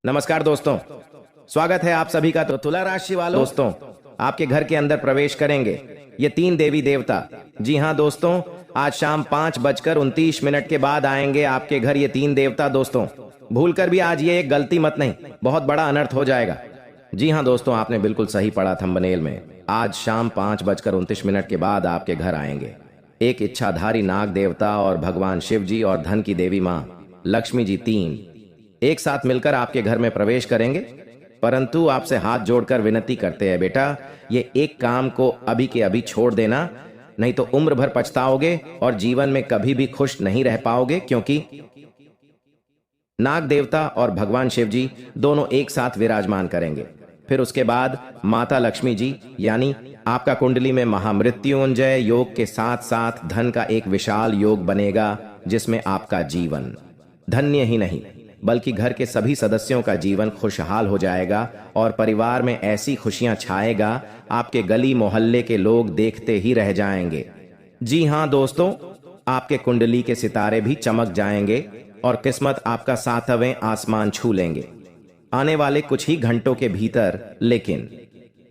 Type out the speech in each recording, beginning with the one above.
नमस्कार दोस्तों, स्वागत है आप सभी का। तो तुला राशि वालों दोस्तों, आपके घर के अंदर प्रवेश करेंगे ये 3 देवी देवता। जी हाँ दोस्तों, आज शाम 5:29 के बाद आएंगे आपके घर ये 3 देवता। दोस्तों भूलकर भी आज ये एक गलती मत नहीं, बहुत बड़ा अनर्थ हो जाएगा। जी हाँ दोस्तों, आपने बिल्कुल सही पढ़ा थंबनेल में। आज शाम 5:29 के बाद आपके घर आएंगे एक इच्छाधारी नाग देवता और भगवान शिव जी और धन की देवी माँ लक्ष्मी जी, 3 एक साथ मिलकर आपके घर में प्रवेश करेंगे। परंतु आपसे हाथ जोड़कर विनती करते हैं, बेटा ये एक काम को अभी के अभी छोड़ देना, नहीं तो उम्र भर पछताओगे और जीवन में कभी भी खुश नहीं रह पाओगे। क्योंकि नाग देवता और भगवान शिव जी दोनों एक साथ विराजमान करेंगे। फिर उसके बाद माता लक्ष्मी जी, यानी आपका कुंडली में महामृत्युंजय योग के साथ साथ धन का एक विशाल योग बनेगा, जिसमें आपका जीवन धन्य ही नहीं बल्कि घर के सभी सदस्यों का जीवन खुशहाल हो जाएगा और परिवार में ऐसी खुशियां छाएगा, आपके गली मोहल्ले के लोग देखते ही रह जाएंगे। जी हां दोस्तों, आपके कुंडली के सितारे भी चमक जाएंगे और किस्मत आपका 7वें आसमान छू लेंगे आने वाले कुछ ही घंटों के भीतर। लेकिन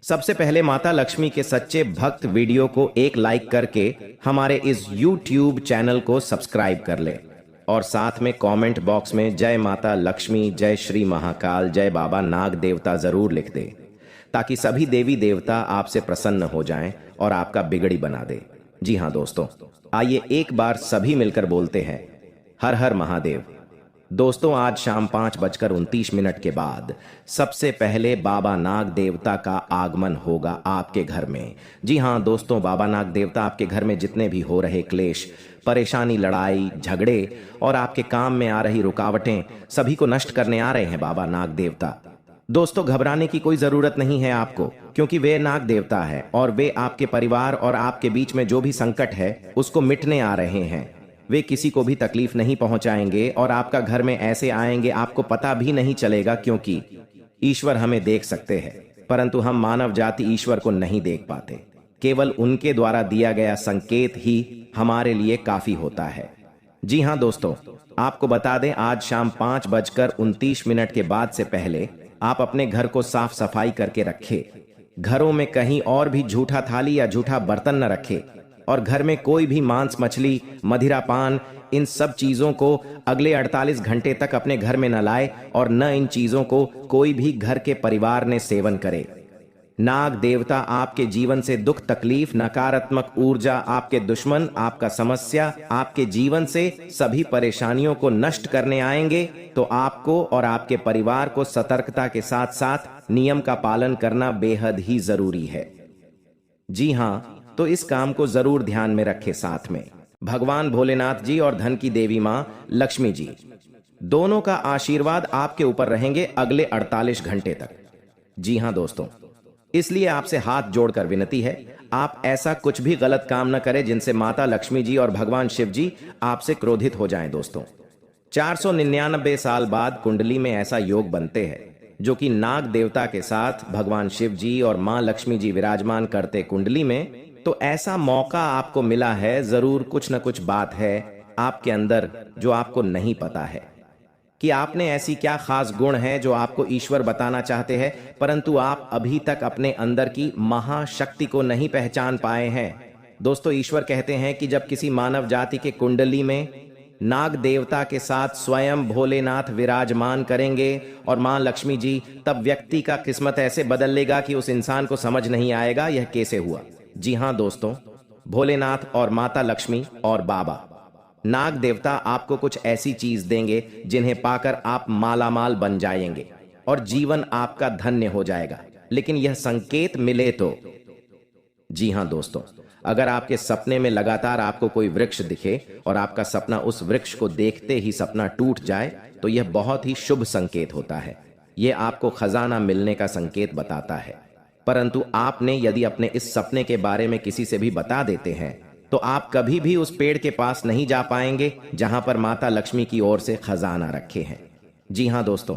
सबसे पहले माता लक्ष्मी के सच्चे भक्त वीडियो को एक लाइक करके हमारे इस YouTube चैनल को सब्सक्राइब कर ले और साथ में कमेंट बॉक्स में जय माता लक्ष्मी, जय श्री महाकाल, जय बाबा नाग देवता जरूर लिख दे, ताकि सभी देवी देवता आपसे प्रसन्न हो जाएं और आपका बिगड़ी बना दे। जी हां दोस्तों, आइए एक बार सभी मिलकर बोलते हैं हर हर महादेव। दोस्तों आज शाम 5:29 के बाद सबसे पहले बाबा नाग देवता का आगमन होगा आपके घर में। जी हां दोस्तों, बाबा नाग देवता आपके घर में जितने भी हो रहे क्लेश, परेशानी, लड़ाई झगड़े और आपके काम में आ रही रुकावटें सभी को नष्ट करने आ रहे हैं बाबा नाग देवता। दोस्तों घबराने की कोई जरूरत नहीं है आपको, क्योंकि वे नाग देवता है और वे आपके परिवार और आपके बीच में जो भी संकट है उसको मिटने आ रहे हैं। वे किसी को भी तकलीफ नहीं पहुंचाएंगे और आपका घर में ऐसे आएंगे आपको पता भी नहीं चलेगा, क्योंकि ईश्वर हमें देख सकते हैं परंतु हम मानव जाति ईश्वर को नहीं देख पाते। केवल उनके द्वारा दिया गया संकेत ही हमारे लिए काफी होता है। जी हां दोस्तों, आपको बता दें आज शाम 5:29 के बाद से पहले आप अपने घर को साफ सफाई करके रखें। घरों में कहीं और भी झूठा थाली या झूठा बर्तन न रखें और घर में कोई भी मांस, मछली, मदिरा पान, इन सब चीजों को अगले 48 घंटे तक अपने घर में न लाए और न इन चीजों को कोई भी घर के परिवार ने सेवन करे। नाग देवता आपके जीवन से दुख, तकलीफ, नकारात्मक ऊर्जा, आपके दुश्मन, आपका समस्या, आपके जीवन से सभी परेशानियों को नष्ट करने आएंगे। तो आपको और आपके परिवार को सतर्कता के साथ साथ नियम का पालन करना बेहद ही जरूरी है। जी हां, तो इस काम को जरूर ध्यान में रखें। साथ में भगवान भोलेनाथ जी और धन की देवी मां लक्ष्मी जी दोनों का आशीर्वाद आपके ऊपर रहेंगे अगले 48 घंटे तक। जी हां दोस्तों, इसलिए आपसे हाथ जोड़कर विनती है, आप ऐसा कुछ भी गलत काम न करें जिनसे माता लक्ष्मी जी और भगवान शिव जी आपसे क्रोधित हो जाएं। दोस्तों 499 साल बाद कुंडली में ऐसा योग बनते हैं जो कि नाग देवता के साथ भगवान शिव जी और मां लक्ष्मी जी विराजमान करते कुंडली में। तो ऐसा मौका आपको मिला है, जरूर कुछ न कुछ बात है आपके अंदर जो आपको नहीं पता है कि आपने ऐसी क्या खास गुण है जो आपको ईश्वर बताना चाहते हैं, परंतु आप अभी तक अपने अंदर की महाशक्ति को नहीं पहचान पाए हैं। दोस्तों ईश्वर कहते हैं कि जब किसी मानव जाति के कुंडली में नाग देवता के साथ स्वयं भोलेनाथ विराजमान करेंगे और मां लक्ष्मी जी, तब व्यक्ति का किस्मत ऐसे बदल लेगा कि उस इंसान को समझ नहीं आएगा यह कैसे हुआ। जी हां दोस्तों, भोलेनाथ और माता लक्ष्मी और बाबा नाग देवता आपको कुछ ऐसी चीज देंगे जिन्हें पाकर आप मालामाल बन जाएंगे और जीवन आपका धन्य हो जाएगा। लेकिन यह संकेत मिले तो। जी हां दोस्तों, अगर आपके सपने में लगातार आपको कोई वृक्ष दिखे और आपका सपना उस वृक्ष को देखते ही सपना टूट जाए तो यह बहुत ही शुभ संकेत होता है। यह आपको खजाना मिलने का संकेत बताता है। परंतु आपने यदि अपने इस सपने के बारे में किसी से भी बता देते हैं तो आप कभी भी उस पेड़ के पास नहीं जा पाएंगे जहां पर माता लक्ष्मी की ओर से खजाना रखे हैं। जी हां दोस्तों,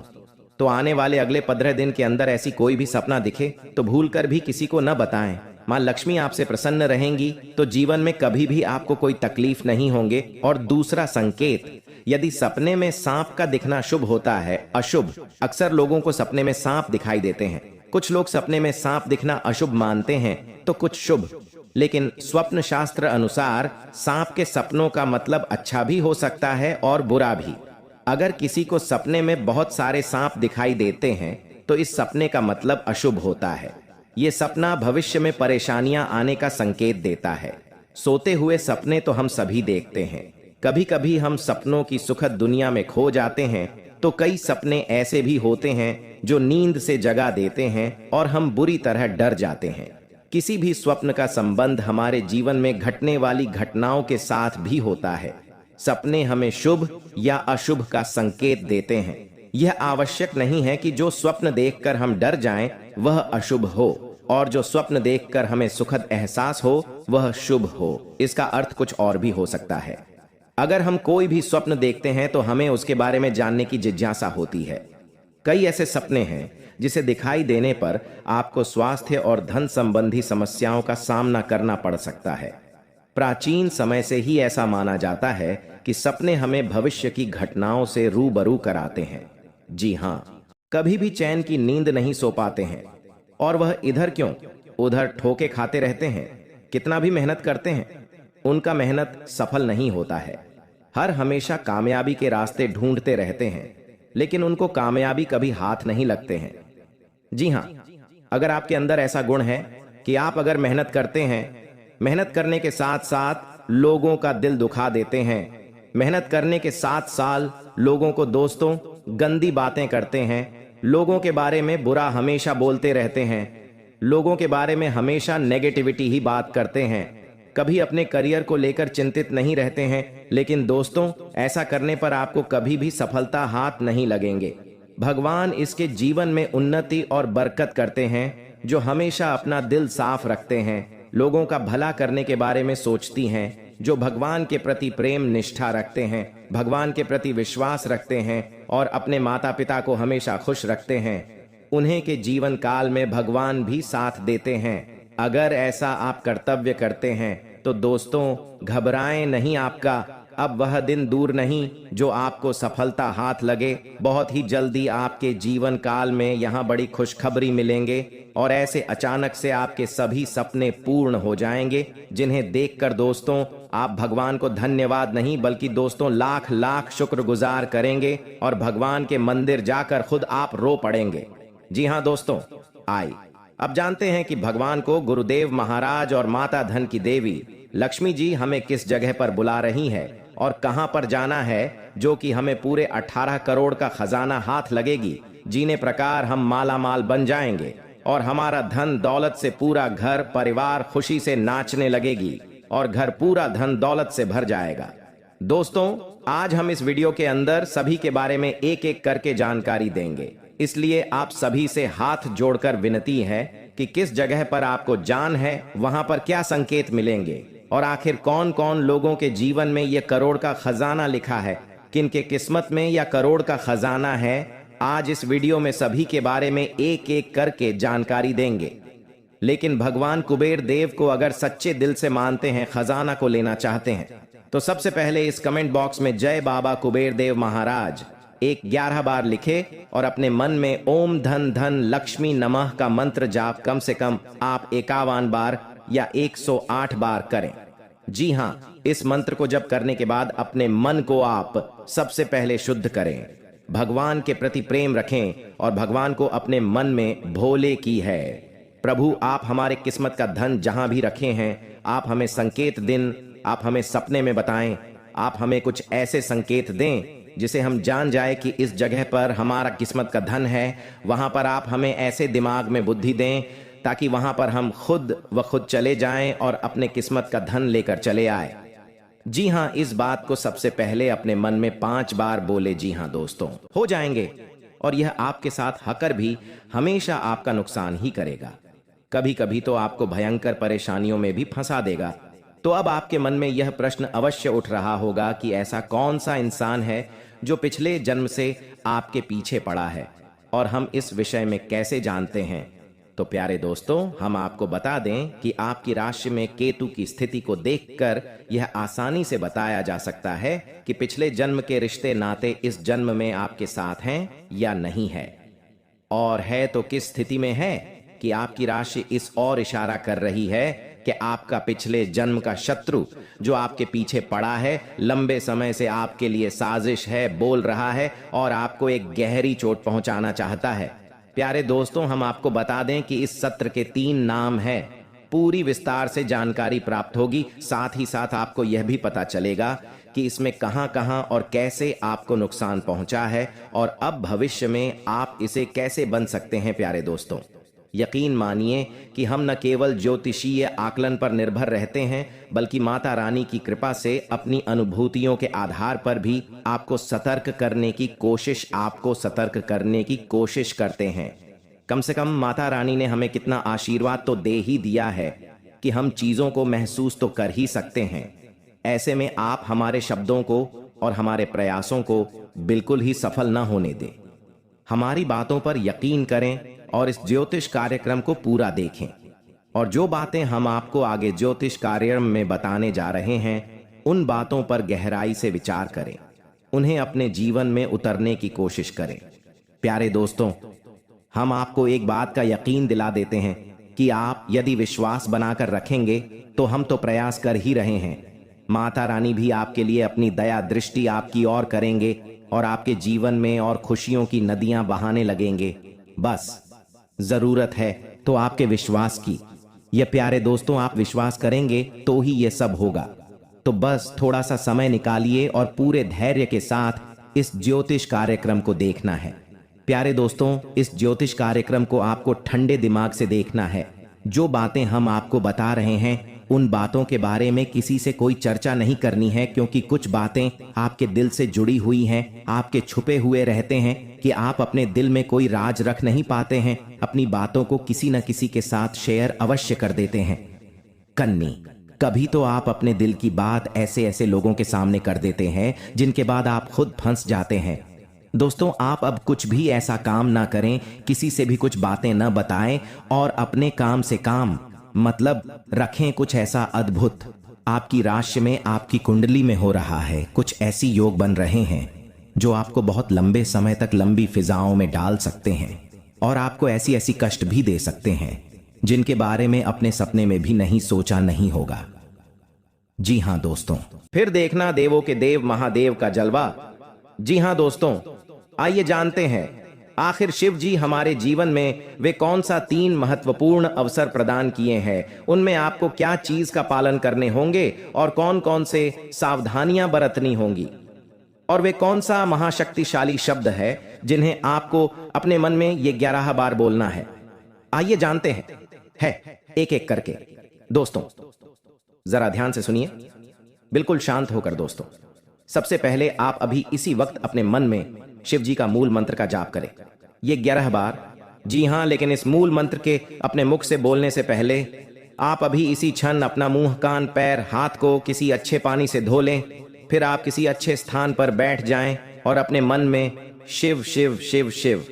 तो आने वाले अगले 15 दिन के अंदर ऐसी कोई भी सपना दिखे तो भूलकर भी किसी को न बताएं। माँ लक्ष्मी आपसे प्रसन्न रहेंगी तो जीवन में कभी भी आपको कोई तकलीफ नहीं होंगे। और दूसरा संकेत, यदि सपने में सांप का दिखना शुभ होता है, अशुभ, अक्सर लोगों को सपने में सांप दिखाई देते हैं। कुछ लोग सपने में सांप दिखना अशुभ मानते हैं तो कुछ शुभ, लेकिन स्वप्न शास्त्र अनुसार सांप के सपनों का मतलब अच्छा भी हो सकता है और बुरा भी। अगर किसी को सपने में बहुत सारे सांप दिखाई देते हैं तो इस सपने का मतलब अशुभ होता है। ये सपना भविष्य में परेशानियां आने का संकेत देता है। सोते हुए सपने तो हम सभी देखते हैं। कभी कभी हम सपनों की सुखद दुनिया में खो जाते हैं तो कई सपने ऐसे भी होते हैं जो नींद से जगा देते हैं और हम बुरी तरह डर जाते हैं। किसी भी स्वप्न का संबंध हमारे जीवन में घटने वाली घटनाओं के साथ भी होता है। सपने हमें शुभ या अशुभ का संकेत देते हैं। यह आवश्यक नहीं है कि जो स्वप्न देखकर हम डर जाएं वह अशुभ हो और जो स्वप्न देखकर हमें सुखद एहसास हो वह शुभ हो। इसका अर्थ कुछ और भी हो सकता है। अगर हम कोई भी स्वप्न देखते हैं तो हमें उसके बारे में जानने की जिज्ञासा होती है। कई ऐसे सपने हैं जिसे दिखाई देने पर आपको स्वास्थ्य और धन संबंधी समस्याओं का सामना करना पड़ सकता है। प्राचीन समय से ही ऐसा माना जाता है कि सपने हमें भविष्य की घटनाओं से रूबरू कराते हैं। जी हाँ, कभी भी चैन की नींद नहीं सो पाते हैं और वह इधर क्यों उधर ठोके खाते रहते हैं। कितना भी मेहनत करते हैं उनका मेहनत सफल नहीं होता है। हर हमेशा कामयाबी के रास्ते ढूंढते रहते हैं लेकिन उनको कामयाबी कभी हाथ नहीं लगते हैं। जी हाँ, अगर आपके अंदर ऐसा गुण है कि आप अगर मेहनत करते हैं, मेहनत करने के साथ साथ लोगों का दिल दुखा देते हैं, मेहनत करने के साथ साथ लोगों को दोस्तों गंदी बातें करते हैं, लोगों के बारे में बुरा हमेशा बोलते रहते हैं, लोगों के बारे में हमेशा नेगेटिविटी ही बात करते हैं, कभी अपने करियर को लेकर चिंतित नहीं रहते हैं, लेकिन दोस्तों ऐसा करने पर आपको कभी भी सफलता हाथ नहीं लगेंगे। भगवान इसके जीवन में उन्नति और बरकत करते हैं जो हमेशा अपना दिल साफ रखते हैं, लोगों का भला करने के बारे में सोचती हैं, जो भगवान के प्रति प्रेम निष्ठा रखते हैं, भगवान के प्रति विश्वास रखते हैं और अपने माता पिता को हमेशा खुश रखते हैं। उन्हें के जीवन काल में भगवान भी साथ देते हैं। अगर ऐसा आप कर्तव्य करते हैं तो दोस्तों घबराएं नहीं, आपका अब वह दिन दूर नहीं जो आपको सफलता हाथ लगे। बहुत ही जल्दी आपके जीवन काल में यहाँ बड़ी खुशखबरी मिलेंगे और ऐसे अचानक से आपके सभी सपने पूर्ण हो जाएंगे जिन्हें देखकर दोस्तों आप भगवान को धन्यवाद नहीं बल्कि दोस्तों लाख लाख शुक्रगुजार करेंगे और भगवान के मंदिर जाकर खुद आप रो पड़ेंगे। जी हाँ दोस्तों, आई अब जानते हैं कि भगवान को गुरुदेव महाराज और माता धन की देवी लक्ष्मी जी हमें किस जगह पर बुला रही है और कहां पर जाना है जो कि हमें पूरे 18 करोड़ का खजाना हाथ लगेगी, जीने प्रकार हम माला माल बन जाएंगे और हमारा धन दौलत से पूरा घर परिवार खुशी से नाचने लगेगी और घर पूरा धन दौलत से भर जाएगा। दोस्तों आज हम इस वीडियो के अंदर सभी के बारे में एक एक करके जानकारी देंगे, इसलिए आप सभी से हाथ जोड़कर विनती है कि किस जगह पर आपको जान है, वहां पर क्या संकेत मिलेंगे और आखिर कौन कौन लोगों के जीवन में यह करोड़ का खजाना लिखा है, किनके किस्मत में यह करोड़ का खजाना है। आज इस वीडियो में सभी के बारे में एक एक करके जानकारी देंगे। लेकिन भगवान कुबेर देव को अगर सच्चे दिल से मानते हैं, खजाना को लेना चाहते हैं, तो सबसे पहले इस कमेंट बॉक्स में जय बाबा कुबेर देव महाराज 11 बार लिखे और अपने मन में ओम धन धन लक्ष्मी नमः का मंत्र जाप कम से कम आप 51 बार या 108 बार करें। जी हाँ, इस मंत्र को जप करने के बाद अपने मन को आप सबसे पहले शुद्ध करें, भगवान के प्रति प्रेम रखें और भगवान को अपने मन में भोले की है। प्रभु आप हमारे किस्मत का धन जहां भी रखे हैं, आप हमें संकेत दिन, आप हमें सपने में बताएं, आप हमें कुछ ऐसे संकेत दें जिसे हम जान जाए कि इस जगह पर हमारा किस्मत का धन है। वहां पर आप हमें ऐसे दिमाग में बुद्धि दें ताकि वहां पर हम खुद व खुद चले जाएं और अपने किस्मत का धन लेकर चले आए। जी हाँ, इस बात को सबसे पहले अपने मन में 5 बार बोले। जी हाँ दोस्तों, हो जाएंगे और यह आपके साथ हकर भी हमेशा आपका नुकसान ही करेगा, कभी कभी तो आपको भयंकर परेशानियों में भी फंसा देगा। तो अब आपके मन में यह प्रश्न अवश्य उठ रहा होगा कि ऐसा कौन सा इंसान है जो पिछले जन्म से आपके पीछे पड़ा है और हम इस विषय में कैसे जानते हैं। तो प्यारे दोस्तों, हम आपको बता दें कि आपकी राशि में केतु की स्थिति को देखकर यह आसानी से बताया जा सकता है कि पिछले जन्म के रिश्ते नाते इस जन्म में आपके साथ हैं या नहीं है, और है तो किस स्थिति में है कि आपकी राशि इस ओर इशारा कर रही है कि आपका पिछले जन्म का शत्रु जो आपके पीछे पड़ा है, लंबे समय से आपके लिए साजिश है, बोल रहा है और आपको एक गहरी चोट पहुंचाना चाहता है। प्यारे दोस्तों, हम आपको बता दें कि इस सत्र के 3 नाम हैं। पूरी विस्तार से जानकारी प्राप्त होगी, साथ ही साथ आपको यह भी पता चलेगा कि इसमें कहां कहां और कैसे आपको नुकसान पहुंचा है और अब भविष्य में आप इसे कैसे बन सकते हैं। प्यारे दोस्तों, यकीन मानिए कि हम न केवल ज्योतिषीय आकलन पर निर्भर रहते हैं, बल्कि माता रानी की कृपा से अपनी अनुभूतियों के आधार पर भी आपको सतर्क करने की कोशिश करते हैं। कम से कम माता रानी ने हमें कितना आशीर्वाद तो दे ही दिया है कि हम चीजों को महसूस तो कर ही सकते हैं। ऐसे में आप हमारे शब्दों को और हमारे प्रयासों को बिल्कुल ही सफल ना होने दें। हमारी बातों पर यकीन करें और इस ज्योतिष कार्यक्रम को पूरा देखें, और जो बातें हम आपको आगे ज्योतिष कार्यक्रम में बताने जा रहे हैं, उन बातों पर गहराई से विचार करें, उन्हें अपने जीवन में उतरने की कोशिश करें। प्यारे दोस्तों, हम आपको एक बात का यकीन दिला देते हैं कि आप यदि विश्वास बनाकर रखेंगे तो हम तो प्रयास कर ही रहे हैं। माता रानी भी आपके लिए अपनी दया दृष्टि आपकी ओर करेंगे और आपके जीवन में और खुशियों की नदियां बहाने लगेंगे। बस जरूरत है तो आपके विश्वास की। ये प्यारे दोस्तों, आप विश्वास करेंगे तो ही ये सब होगा। तो बस थोड़ा सा समय निकालिए और पूरे धैर्य के साथ इस ज्योतिष कार्यक्रम को देखना है। प्यारे दोस्तों, इस ज्योतिष कार्यक्रम को आपको ठंडे दिमाग से देखना है। जो बातें हम आपको बता रहे हैं, उन बातों के बारे में किसी से कोई चर्चा नहीं करनी है, क्योंकि कुछ बातें आपके दिल से जुड़ी हुई हैं, आपके छुपे हुए रहते हैं कि आप अपने दिल में कोई राज रख नहीं पाते हैं, अपनी बातों को किसी न किसी के साथ शेयर अवश्य कर देते हैं। कन्नी, कभी तो आप अपने दिल की बात ऐसे ऐसे लोगों के सामने कर देते हैं जिनके बाद आप खुद फंस जाते हैं। दोस्तों, आप अब कुछ भी ऐसा काम ना करें, किसी से भी कुछ बातें न बताएं और अपने काम से काम मतलब रखें। कुछ ऐसा अद्भुत आपकी राशि में, आपकी कुंडली में हो रहा है। कुछ ऐसी योग बन रहे हैं जो आपको बहुत लंबे समय तक लंबी फिजाओं में डाल सकते हैं और आपको ऐसी ऐसी कष्ट भी दे सकते हैं जिनके बारे में अपने सपने में भी नहीं सोचा नहीं होगा। जी हां दोस्तों, फिर देखना देवों के देव महादेव का जलवा। जी हां दोस्तों, आइए जानते हैं आखिर शिव जी हमारे जीवन में वे कौन सा 3 महत्वपूर्ण अवसर प्रदान किए हैं, उनमें आपको क्या चीज का पालन करने होंगे और कौन कौन से सावधानियां बरतनी होंगी, और वे कौन सा महाशक्तिशाली शब्द है जिन्हें आपको अपने मन में ये 11 बार बोलना है। आइए जानते हैं एक एक करके। दोस्तों, जरा ध्यान से सुनिए, बिल्कुल शांत होकर। दोस्तों, सबसे पहले आप अभी इसी वक्त अपने मन में शिव जी का मूल मंत्र का जाप करें, ये 11 बार। जी हां, लेकिन इस मूल मंत्र के अपने मुख से बोलने से पहले आप अभी इसी क्षण अपना मुंह, कान, पैर, हाथ को किसी अच्छे पानी से धो लें। फिर आप किसी अच्छे स्थान पर बैठ जाएं और अपने मन में शिव शिव शिव शिव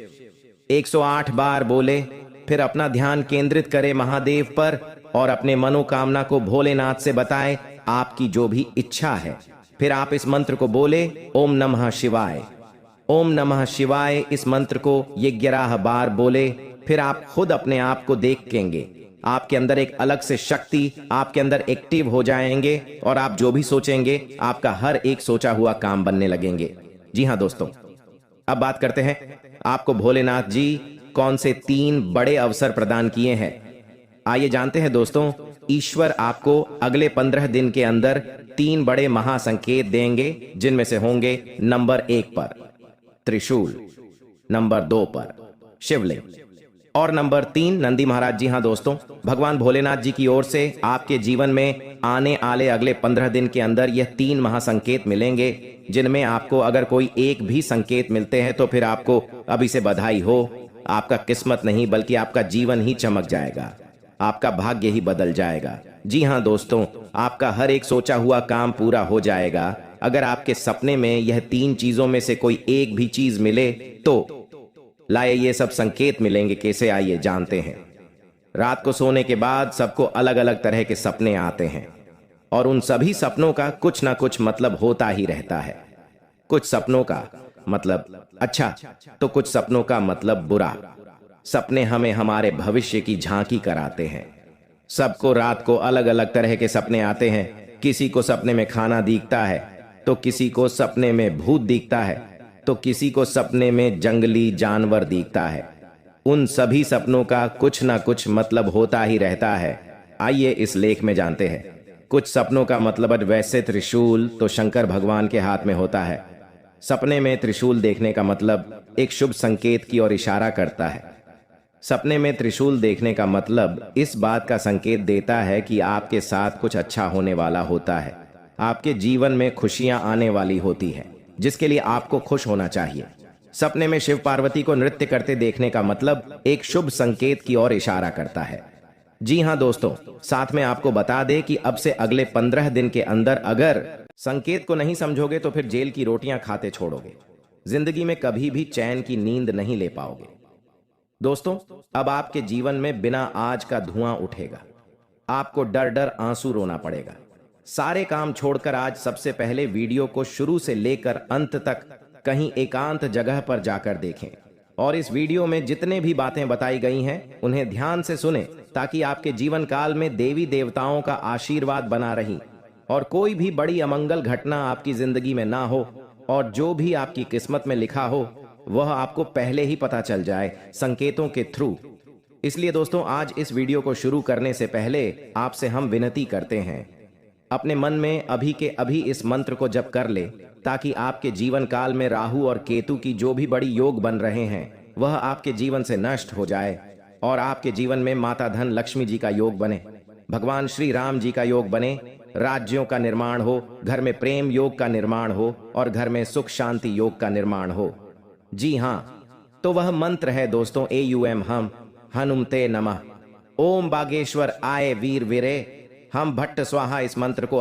108 बार बोले। फिर अपना ध्यान केंद्रित करें महादेव पर और अपने मनोकामना को भोलेनाथ से बताएं, आपकी जो भी इच्छा है। फिर आप इस मंत्र को बोले, ओम नमः शिवाय, ओम नमः शिवाय। इस मंत्र को ये 11 बार बोले। फिर आप खुद अपने आप को देखेंगे, आपके अंदर एक अलग से शक्ति आपके अंदर एक्टिव हो जाएंगे और आप जो भी सोचेंगे आपका हर एक सोचा हुआ काम बनने लगेंगे। जी हां दोस्तों, अब बात करते हैं आपको भोलेनाथ जी कौन से 3 बड़े अवसर प्रदान किए हैं। आइए जानते हैं दोस्तों, ईश्वर आपको अगले 15 दिन के अंदर 3 बड़े महासंकेत देंगे, जिनमें से होंगे नंबर 1 पर त्रिशूल, नंबर 2 पर शिवलिंग और नंबर 3 नंदी महाराज। जी हां दोस्तों, भगवान भोलेनाथ जी की ओर से आपके जीवन में आने वाले अगले 15 दिन के अंदर यह 3 महासंकेत मिलेंगे, जिनमें आपको अगर कोई एक भी संकेत मिलते हैं तो फिर आपको अभी से बधाई हो। आपका किस्मत नहीं बल्कि आपका जीवन ही चमक जाएगा, आपका भाग्य ही बदल जाएगा। जी हां दोस्तों, आपका हर एक सोचा हुआ काम पूरा हो जाएगा। अगर आपके सपने में यह 3 चीजों में से कोई एक भी चीज मिले तो लाए ये सब संकेत मिलेंगे। कैसे, आइए जानते हैं। रात को सोने के बाद सबको अलग अलग तरह के सपने आते हैं और उन सभी सपनों का कुछ ना कुछ मतलब होता ही रहता है। कुछ सपनों का मतलब अच्छा तो कुछ सपनों का मतलब बुरा। सपने हमें हमारे भविष्य की झांकी कराते हैं। सबको रात को अलग अलग तरह के सपने आते हैं। किसी को सपने में खाना दिखता है, तो किसी को सपने में भूत दिखता है, तो किसी को सपने में जंगली जानवर दिखता है। उन सभी सपनों का कुछ ना कुछ मतलब होता ही रहता है। आइए इस लेख में जानते हैं। कुछ सपनों का मतलब वैसे त्रिशूल तो शंकर भगवान के हाथ में होता है। सपने में त्रिशूल देखने का मतलब एक शुभ संकेत की ओर इशारा करता है। सपने में त्रिशूल देखने का मतलब इस बात का संकेत देता है कि आपके साथ कुछ अच्छा होने वाला होता है। आपके जीवन में खुशियां आने वाली होती है, जिसके लिए आपको खुश होना चाहिए। सपने में शिव पार्वती को नृत्य करते देखने का मतलब एक शुभ संकेत की ओर इशारा करता है। जी हाँ दोस्तों, साथ में आपको बता दें कि अब से अगले 15 दिन के अंदर अगर संकेत को नहीं समझोगे तो फिर जेल की रोटियां खाते छोड़ोगे। जिंदगी में कभी भी चैन की नींद नहीं ले पाओगे। दोस्तों, अब आपके जीवन में बिना आज का धुआं उठेगा। आपको डर डर आंसू रोना पड़ेगा। सारे काम छोड़कर आज सबसे पहले वीडियो को शुरू से लेकर अंत तक कहीं एकांत जगह पर जाकर देखें और इस वीडियो में जितने भी बातें बताई गई हैं उन्हें ध्यान से सुने, ताकि आपके जीवन काल में देवी देवताओं का आशीर्वाद बना रही और कोई भी बड़ी अमंगल घटना आपकी जिंदगी में ना हो और जो भी आपकी किस्मत में लिखा हो वह आपको पहले ही पता चल जाए संकेतों के थ्रू। इसलिए दोस्तों, आज इस वीडियो को शुरू करने से पहले आपसे हम विनती करते हैं, अपने मन में अभी के अभी इस मंत्र को जप कर ले, ताकि आपके जीवन काल में राहु और केतु की जो भी बड़ी योग बन रहे हैं वह आपके जीवन से नष्ट हो जाए और आपके जीवन में माता धन लक्ष्मी जी का योग बने, भगवान श्री राम जी का योग बने, राज्यों का निर्माण हो, घर में प्रेम योग का निर्माण हो और घर में सुख शांति योग का निर्माण हो। जी हाँ, तो वह मंत्र है दोस्तों AUM हम हनुमते नमः। ओम बागेश्वर आए वीर वीरे हम भट्ट स्वाहा। इस मंत्र को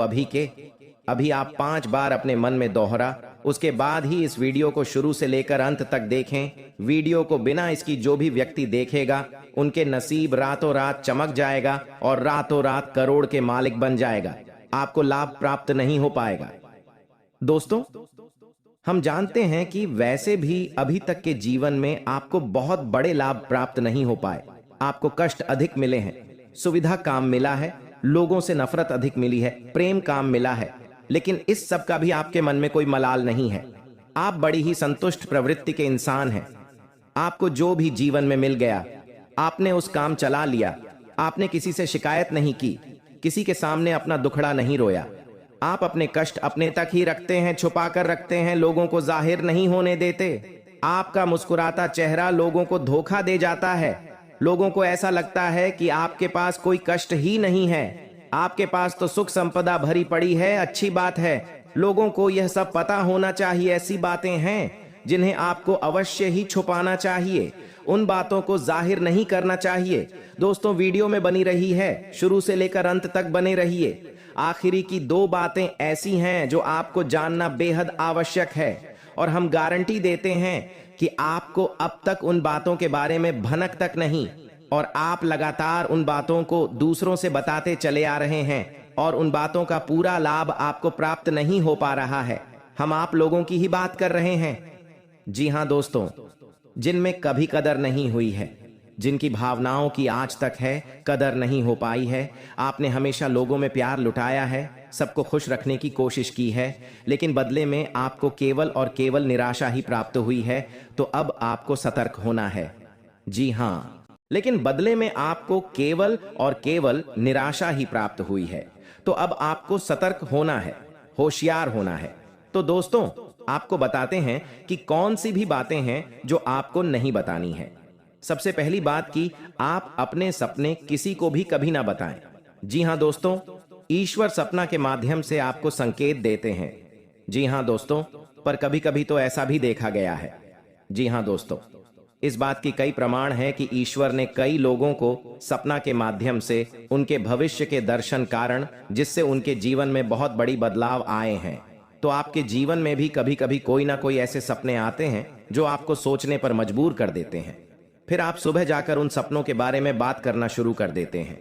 अभी आप 5 बार अपने मन में दोहरा, उसके बाद ही इस वीडियो को शुरू से लेकर अंत तक देखें। वीडियो को बिना इसकी जो भी व्यक्ति देखेगा उनके नसीब रातों रात चमक जाएगा और रातों रात करोड़ के मालिक बन जाएगा। आपको लाभ प्राप्त नहीं हो पाएगा। दोस्तों, हम जानते हैं कि वैसे भी अभी तक के जीवन में आपको बहुत बड़े लाभ प्राप्त नहीं हो पाए। आपको कष्ट अधिक मिले हैं, सुविधा काम मिला है, लोगों से नफरत अधिक मिली है, प्रेम काम मिला है, लेकिन इस सब का भी आपके मन में कोई मलाल नहीं है। आप बड़ी ही संतुष्ट प्रवृत्ति के इंसान हैं। आपको जो भी जीवन में मिल गया आपने उस काम चला लिया। आपने किसी से शिकायत नहीं की, किसी के सामने अपना दुखड़ा नहीं रोया। आप अपने कष्ट अपने तक ही रखते हैं, छुपा कर रखते हैं, लोगों को जाहिर नहीं होने देते। आपका मुस्कुराता चेहरा लोगों को धोखा दे जाता है। लोगों को ऐसा लगता है कि आपके पास कोई कष्ट ही नहीं है, आपके पास तो सुख संपदा भरी पड़ी है। अच्छी बात है, लोगों को यह सब पता होना चाहिए। ऐसी बातें हैं जिन्हें आपको अवश्य ही छुपाना चाहिए, उन बातों को जाहिर नहीं करना चाहिए। दोस्तों, वीडियो में बनी रही है, शुरू से लेकर अंत तक बने रहिए। आखिरी की 2 बातें ऐसी हैं जो आपको जानना बेहद आवश्यक है और हम गारंटी देते हैं कि आपको अब तक उन बातों के बारे में भनक तक नहीं, और आप लगातार उन बातों को दूसरों से बताते चले आ रहे हैं और उन बातों का पूरा लाभ आपको प्राप्त नहीं हो पा रहा है। हम आप लोगों की ही बात कर रहे हैं। जी हाँ दोस्तों, जिनमें कभी कदर नहीं हुई है, जिनकी भावनाओं की आज तक है कदर नहीं हो पाई है। आपने हमेशा लोगों में प्यार लुटाया है, सबको खुश रखने की कोशिश की है, लेकिन बदले में आपको केवल और केवल निराशा ही प्राप्त हुई है। तो अब आपको सतर्क होना है। जी हाँ, लेकिन बदले में आपको केवल और केवल निराशा ही प्राप्त हुई है। तो अब आपको सतर्क होना है, होशियार होना है। तो दोस्तों, आपको बताते हैं कि कौन सी भी बातें हैं जो आपको नहीं बतानी है। सबसे पहली बात कि आप अपने सपने किसी को भी कभी ना बताएं। जी हां दोस्तों, ईश्वर सपना के माध्यम से आपको संकेत देते हैं। जी हां दोस्तों, पर कभी कभी तो ऐसा भी देखा गया है। जी हां दोस्तों, इस बात की कई प्रमाण हैं कि ईश्वर ने कई लोगों को सपना के माध्यम से उनके भविष्य के दर्शन कारण, जिससे उनके जीवन में बहुत बड़ी बदलाव आए हैं। तो आपके जीवन में भी कभी कभी कोई ना कोई ऐसे सपने आते हैं जो आपको सोचने पर मजबूर कर देते हैं। फिर आप सुबह जाकर उन सपनों के बारे में बात करना शुरू कर देते हैं।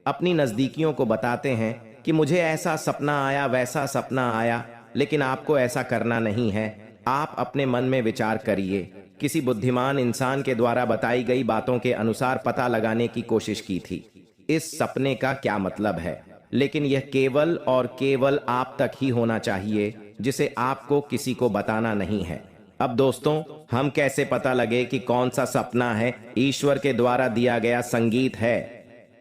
अपनी नजदीकियों को बताते हैं कि मुझे ऐसा सपना आया, वैसा सपना आया, लेकिन आपको ऐसा करना नहीं है। आप अपने मन में विचार करिए। किसी बुद्धिमान इंसान के द्वारा बताई गई बातों के अनुसार पता लगाने की कोशिश की थी इस सपने का क्या मतलब है, लेकिन यह केवल और केवल आप तक ही होना चाहिए, जिसे आपको किसी को बताना नहीं है। अब दोस्तों, हम कैसे पता लगे कि कौन सा सपना है ईश्वर के द्वारा दिया गया संगीत है?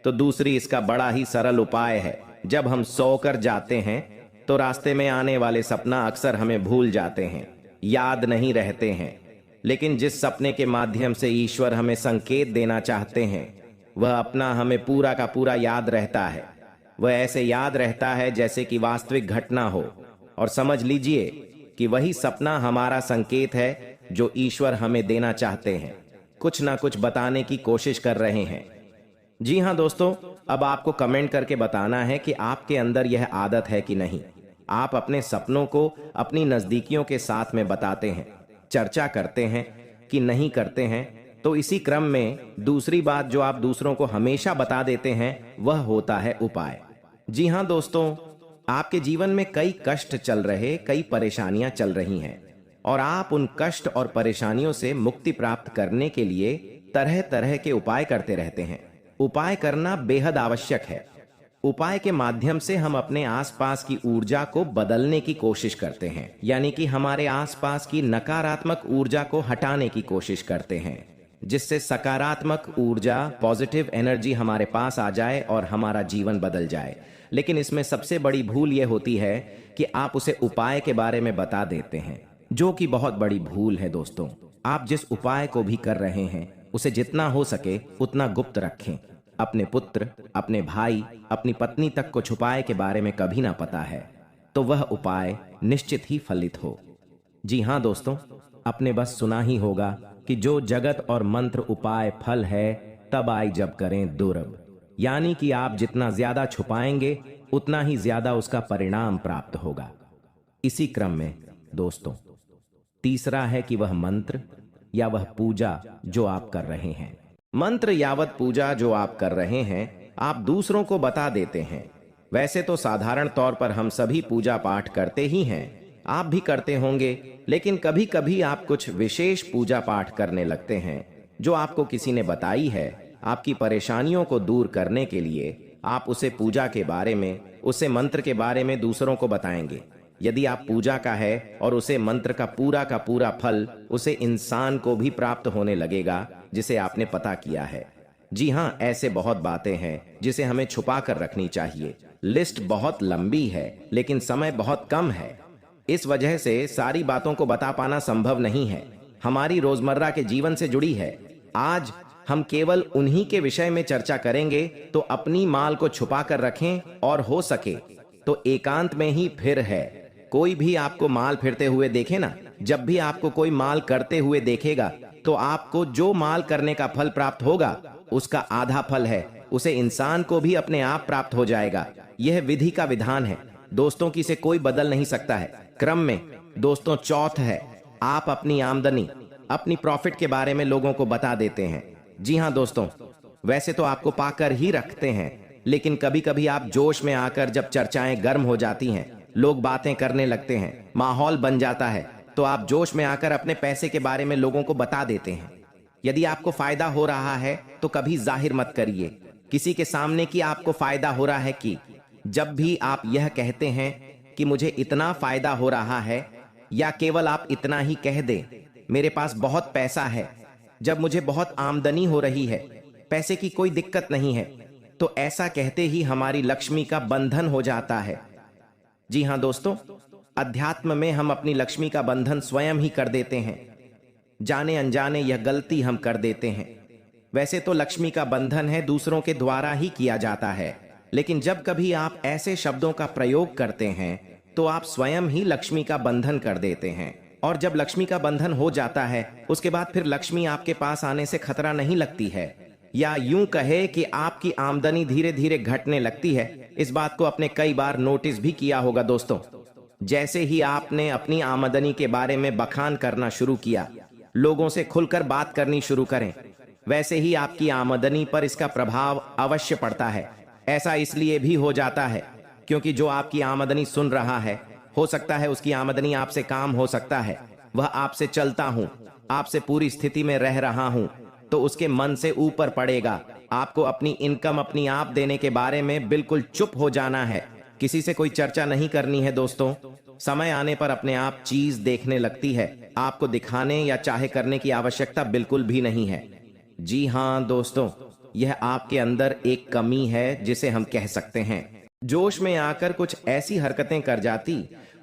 तो दूसरी इसका बड़ा ही सरल उपाय है। जब हम सोकर जाते हैं तो रास्ते में आने वाले सपना अक्सर हमें भूल जाते हैं, याद नहीं रहते हैं। लेकिन जिस सपने के माध्यम से ईश्वर हमें संकेत देना चाहते हैं, वह अपना हमें पूरा का पूरा याद रहता है। वह ऐसे याद रहता है जैसे कि वास्तविक घटना हो। और समझ लीजिए कि वही सपना हमारा संकेत है जो ईश्वर हमें देना चाहते हैं, कुछ ना कुछ बताने की कोशिश कर रहे हैं। जी हाँ दोस्तों, अब आपको कमेंट करके बताना है कि आपके अंदर यह आदत है कि नहीं। आप अपने सपनों को अपनी नजदीकियों के साथ में बताते हैं, चर्चा करते हैं कि नहीं करते हैं। तो इसी क्रम में दूसरी बात जो आप दूसरों को हमेशा बता देते हैं, वह होता है उपाय। जी हाँ दोस्तों, आपके जीवन में कई कष्ट चल रहे, कई परेशानियां चल रही हैं, और आप उन कष्ट और परेशानियों से मुक्ति प्राप्त करने के लिए तरह तरह के उपाय करते रहते हैं। उपाय करना बेहद आवश्यक है। उपाय के माध्यम से हम अपने आसपास की ऊर्जा को बदलने की कोशिश करते हैं, यानी कि हमारे आसपास की नकारात्मक ऊर्जा को हटाने की कोशिश करते हैं, जिससे सकारात्मक ऊर्जा, पॉजिटिव एनर्जी हमारे पास आ जाए और हमारा जीवन बदल जाए। लेकिन इसमें सबसे बड़ी भूल यह होती है कि आप उसे उपाय के बारे में बता देते हैं, जो कि बहुत बड़ी भूल है दोस्तों। आप जिस उपाय को भी कर रहे हैं, उसे जितना हो सके उतना गुप्त रखें। अपने पुत्र, अपने भाई, अपनी पत्नी तक को छुपाए के बारे में कभी ना पता है, तो वह उपाय निश्चित ही फलित हो। जी हाँ दोस्तों, आपने बस सुना ही होगा कि जो जगत और मंत्र उपाय फल है, तब आई जब करें दुर्लभ। यानी कि आप जितना ज्यादा छुपाएंगे, उतना ही ज्यादा उसका परिणाम प्राप्त होगा। इसी क्रम में दोस्तों, तीसरा है कि वह मंत्र या वह पूजा जो आप कर रहे हैं, मंत्र यावत पूजा जो आप कर रहे हैं, आप दूसरों को बता देते हैं। वैसे तो साधारण तौर पर हम सभी पूजा पाठ करते ही हैं, आप भी करते होंगे, लेकिन कभी कभी आप कुछ विशेष पूजा पाठ करने लगते हैं जो आपको किसी ने बताई है। आपकी परेशानियों को दूर करने के लिए आप उसे पूजा के बारे में, उसे मंत्र के बारे में दूसरों को बताएंगे। यदि आप पूजा का है और उसे मंत्र का पूरा फल उसे इंसान को भी प्राप्त होने लगेगा जिसे आपने पता किया है। जी हाँ, ऐसे बहुत बातें हैं जिसे हमें छुपा कर रखनी चाहिए। लिस्ट बहुत लंबी है, लेकिन समय बहुत कम है। इस वजह से सारी बातों को बता पाना संभव नहीं है। हमारी रोजमर्रा के जीवन से जुड़ी है। आज हम केवल उन्हीं के विषय में चर्चा करेंगे, तो अपनी माल को छुपा कर रखें, और हो सके तो एकांत में ही। फिर है, कोई भी आपको माल फिरते हुए देखे ना, जब भी आपको कोई माल करते हुए देखेगा, तो आपको जो माल करने का फल प्राप्त होगा, उसका आधा फल है, उसे इंसान को भी अपने आप प्राप्त हो जाएगा। यह विधि का विधान है दोस्तों, की से कोई बदल नहीं सकता है। क्रम में दोस्तों, चौथ है, आप अपनी आमदनी, अपनी प्रॉफिट के बारे में लोगों को बता देते हैं। जी हाँ दोस्तों, वैसे तो आपको पाकर ही रखते हैं, लेकिन कभी कभी आप जोश में आकर, जब चर्चाएं गर्म हो जाती हैं, लोग बातें करने लगते हैं, माहौल बन जाता है, तो आप जोश में आकर अपने पैसे के बारे में लोगों को बता देते हैं। यदि आपको फायदा हो रहा है तो कभी जाहिर मत करिए किसी के सामने कि आपको फायदा हो रहा है। कि जब भी आप यह कहते हैं कि मुझे इतना फायदा हो रहा है, या केवल आप इतना ही कह दें, मेरे पास बहुत पैसा है, जब मुझे बहुत आमदनी हो रही है, पैसे की कोई दिक्कत नहीं है, तो ऐसा कहते ही हमारी लक्ष्मी का बंधन हो जाता है। जी हाँ दोस्तों, अध्यात्म में हम अपनी लक्ष्मी का बंधन स्वयं ही कर देते हैं। जाने अनजाने यह गलती हम कर देते हैं। वैसे तो लक्ष्मी का बंधन है दूसरों के द्वारा ही किया जाता है, लेकिन जब कभी आप ऐसे शब्दों का प्रयोग करते हैं, तो आप स्वयं ही लक्ष्मी का बंधन कर देते हैं। और जब लक्ष्मी का बंधन हो जाता है, उसके बाद फिर लक्ष्मी आपके पास आने से खतरा नहीं लगती है, या यूं कहे कि आपकी आमदनी धीरे धीरे घटने लगती है। इस बात को आपने कई बार नोटिस भी किया होगा दोस्तों। जैसे ही आपने अपनी आमदनी के बारे में बखान करना शुरू किया, लोगों से खुलकर बात करनी शुरू करें, वैसे ही आपकी आमदनी पर इसका प्रभाव अवश्य पड़ता है। ऐसा इसलिए भी हो जाता है क्योंकि जो आपकी आमदनी सुन रहा है, हो सकता है उसकी आमदनी आपसे काम हो सकता है, वह आपसे चलता हूं, आपसे पूरी स्थिति में रह रहा हूं, तो उसके मन से ऊपर पड़ेगा। आपको अपनी इनकम अपनी आप देने के बारे में बिल्कुल चुप हो जाना है, किसी से कोई चर्चा नहीं करनी है दोस्तों। समय आने पर अपने आप चीज देखने लगती है, आपको दिखाने या चाहे करने की आवश्यकता बिल्कुल भी नहीं है। जी हाँ दोस्तों, यह आपके अंदर एक कमी है जिसे हम कह सकते हैं। जोश में आकर कुछ ऐसी हरकतें कर जाती,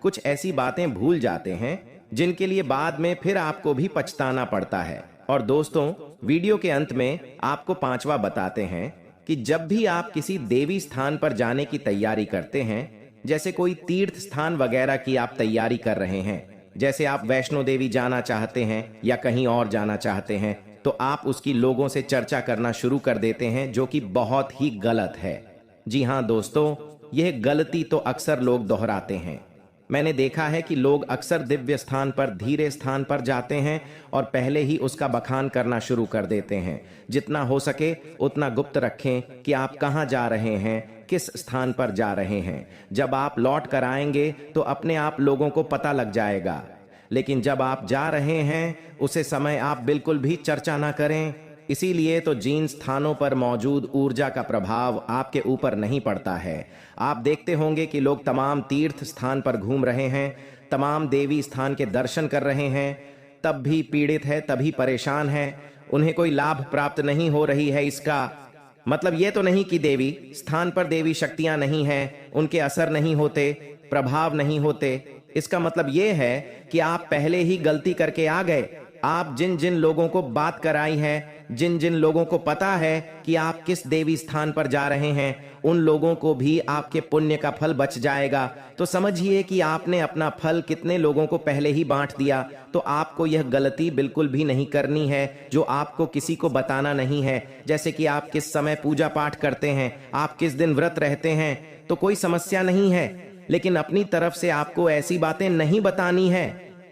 कुछ ऐसी बातें भूल जाते हैं जिनके लिए बाद में फिर आपको भी पछताना पड़ता है। और दोस्तों, वीडियो के अंत में आपको पांचवा बताते हैं कि जब भी आप किसी देवी स्थान पर जाने की तैयारी करते हैं, जैसे कोई तीर्थ स्थान वगैरह की आप तैयारी कर रहे हैं, जैसे आप वैष्णो देवी जाना चाहते हैं या कहीं और जाना चाहते हैं, तो आप उसकी लोगों से चर्चा करना शुरू कर देते हैं, जो कि बहुत ही गलत है। जी हाँ दोस्तों, यह गलती तो अक्सर लोग दोहराते हैं। मैंने देखा है कि लोग अक्सर दिव्य स्थान पर धीरे स्थान पर जाते हैं और पहले ही उसका बखान करना शुरू कर देते हैं। जितना हो सके उतना गुप्त रखें कि आप कहाँ जा रहे हैं, किस स्थान पर जा रहे हैं। जब आप लौट कर आएंगे तो अपने आप लोगों को पता लग जाएगा, लेकिन जब आप जा रहे हैं उसे समय आप बिल्कुल भी चर्चा ना करें। इसीलिए तो जिन स्थानों पर मौजूद ऊर्जा का प्रभाव आपके ऊपर नहीं पड़ता है। आप देखते होंगे कि लोग तमाम तीर्थ स्थान पर घूम रहे हैं, तमाम देवी स्थान के दर्शन कर रहे हैं, तब भी पीड़ित है, तभी परेशान है, उन्हें कोई लाभ प्राप्त नहीं हो रही है। इसका मतलब ये तो नहीं कि देवी स्थान पर देवी शक्तियां नहीं हैं, उनके असर नहीं होते, प्रभाव नहीं होते। इसका मतलब ये है कि आप पहले ही गलती करके आ गए। आप जिन जिन लोगों को बात कराई है, जिन जिन लोगों को पता है कि आप किस देवी स्थान पर जा रहे हैं, उन लोगों को भी आपके पुण्य का फल बच जाएगा। तो समझिए कि आपने अपना फल कितने लोगों को पहले ही बांट दिया। तो आपको यह गलती बिल्कुल भी नहीं करनी है जो आपको किसी को बताना नहीं है। जैसे कि आप किस समय पूजा पाठ करते हैं, आप किस दिन व्रत रहते हैं, तो कोई समस्या नहीं है, लेकिन अपनी तरफ से आपको ऐसी बातें नहीं बतानी है।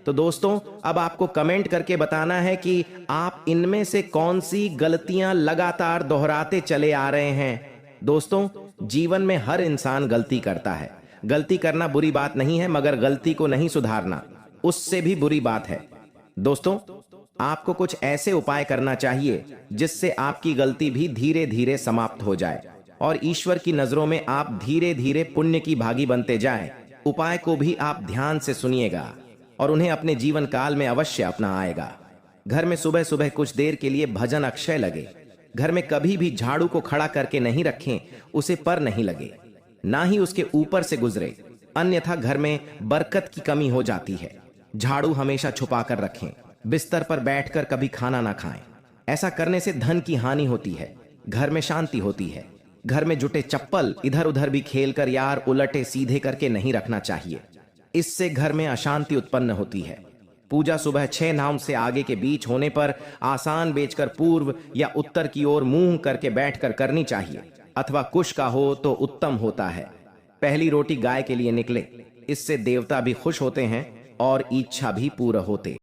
तो दोस्तों, अब आपको कमेंट करके बताना है कि आप इनमें से कौन सी गलतियां लगातार दोहराते चले आ रहे हैं। दोस्तों, जीवन में हर इंसान गलती करता है। गलती करना बुरी बात नहीं है, मगर गलती को नहीं सुधारना उससे भी बुरी बात है। दोस्तों, आपको कुछ ऐसे उपाय करना चाहिए जिससे आपकी गलती भी धीरे धीरे समाप्त हो जाए और ईश्वर की नजरों में आप धीरे धीरे पुण्य की भागी बनते जाएं। उपाय को भी आप ध्यान से सुनिएगा और उन्हें अपने जीवन काल में अवश्य अपना आएगा। घर में सुबह सुबह कुछ देर के लिए भजन अक्षय लगे। घर में कभी भी झाड़ू को खड़ा करके नहीं रखें, उसे पर नहीं लगे, ना ही उसके ऊपर से गुजरे, अन्यथा घर में बरकत की कमी हो जाती है। झाड़ू हमेशा छुपा कर रखें। बिस्तर पर बैठकर कभी खाना ना खाएं। ऐसा करने से धन की हानि होती है, घर में शांति होती है। घर में जुटे चप्पल इधर उधर भी खेलकर यार उलटे सीधे करके नहीं रखना चाहिए, इससे घर में अशांति उत्पन्न होती है। पूजा सुबह 6 नाम से आगे के बीच होने पर आसान बेचकर पूर्व या उत्तर की ओर मुंह करके बैठकर करनी चाहिए, अथवा कुश का हो तो उत्तम होता है। पहली रोटी गाय के लिए निकले, इससे देवता भी खुश होते हैं और इच्छा भी पूरा होते।